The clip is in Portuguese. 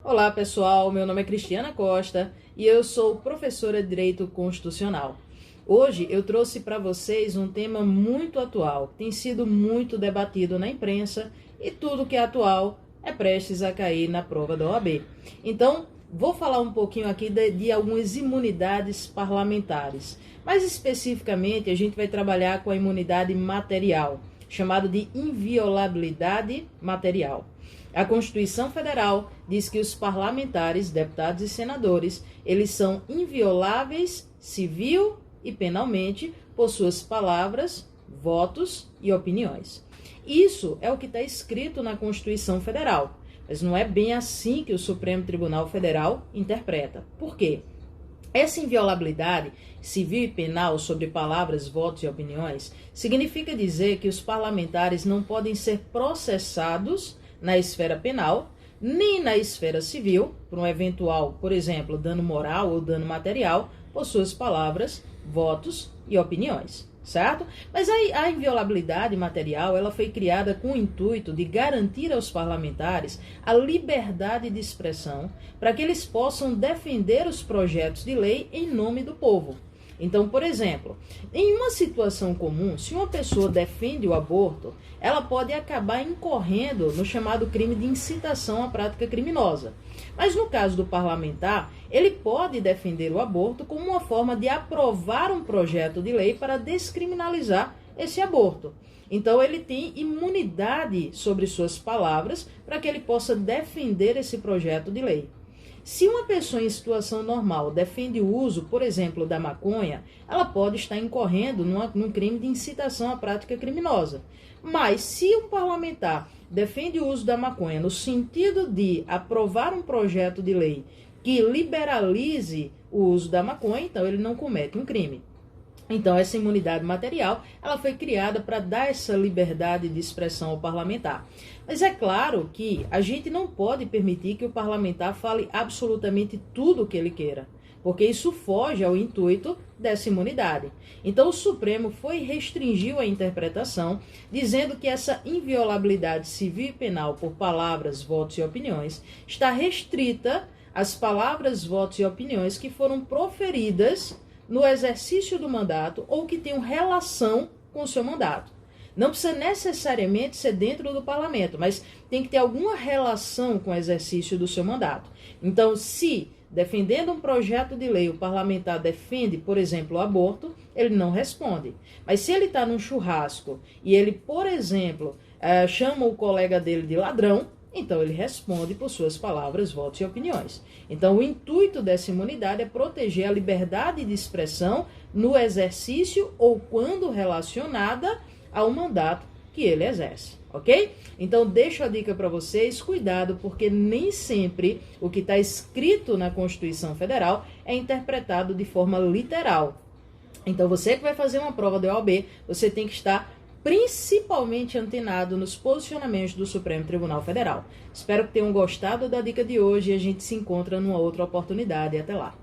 Olá pessoal, meu nome é Cristiana Costa e eu sou professora de Direito Constitucional. Hoje eu trouxe para vocês um tema muito atual, que tem sido muito debatido na imprensa e tudo que é atual é prestes a cair na prova da OAB. Então, vou falar um pouquinho aqui de algumas imunidades parlamentares. Mais especificamente, a gente vai trabalhar com a imunidade material, chamada de inviolabilidade material. A Constituição Federal diz que os parlamentares, deputados e senadores, eles são invioláveis civil e penalmente por suas palavras, votos e opiniões. Isso é o que está escrito na Constituição Federal, mas não é bem assim que o Supremo Tribunal Federal interpreta. Por quê? Essa inviolabilidade civil e penal sobre palavras, votos e opiniões significa dizer que os parlamentares não podem ser processados na esfera penal, nem na esfera civil, por um eventual, por exemplo, dano moral ou dano material, por suas palavras, votos e opiniões, certo? Mas a inviolabilidade material, ela foi criada com o intuito de garantir aos parlamentares a liberdade de expressão para que eles possam defender os projetos de lei em nome do povo. Então, por exemplo, em uma situação comum, se uma pessoa defende o aborto, ela pode acabar incorrendo no chamado crime de incitação à prática criminosa. Mas no caso do parlamentar, ele pode defender o aborto como uma forma de aprovar um projeto de lei para descriminalizar esse aborto. Então, ele tem imunidade sobre suas palavras para que ele possa defender esse projeto de lei. Se uma pessoa em situação normal defende o uso, por exemplo, da maconha, ela pode estar incorrendo num crime de incitação à prática criminosa. Mas se um parlamentar defende o uso da maconha no sentido de aprovar um projeto de lei que liberalize o uso da maconha, então ele não comete um crime. Então, essa imunidade material, ela foi criada para dar essa liberdade de expressão ao parlamentar. Mas é claro que a gente não pode permitir que o parlamentar fale absolutamente tudo o que ele queira, porque isso foge ao intuito dessa imunidade. Então, o Supremo restringiu a interpretação, dizendo que essa inviolabilidade civil e penal por palavras, votos e opiniões está restrita às palavras, votos e opiniões que foram proferidas no exercício do mandato ou que tenham relação com o seu mandato. Não precisa necessariamente ser dentro do parlamento, mas tem que ter alguma relação com o exercício do seu mandato. Então, se defendendo um projeto de lei o parlamentar defende, por exemplo, o aborto, ele não responde. Mas se ele está num churrasco e ele, por exemplo, chama o colega dele de ladrão, então ele responde por suas palavras, votos e opiniões. Então o intuito dessa imunidade é proteger a liberdade de expressão no exercício ou quando relacionada ao mandato que ele exerce, ok? Então deixo a dica para vocês, cuidado, porque nem sempre o que está escrito na Constituição Federal é interpretado de forma literal. Então você que vai fazer uma prova da OAB, você tem que estar principalmente antenado nos posicionamentos do Supremo Tribunal Federal. Espero que tenham gostado da dica de hoje e a gente se encontra numa outra oportunidade. Até lá!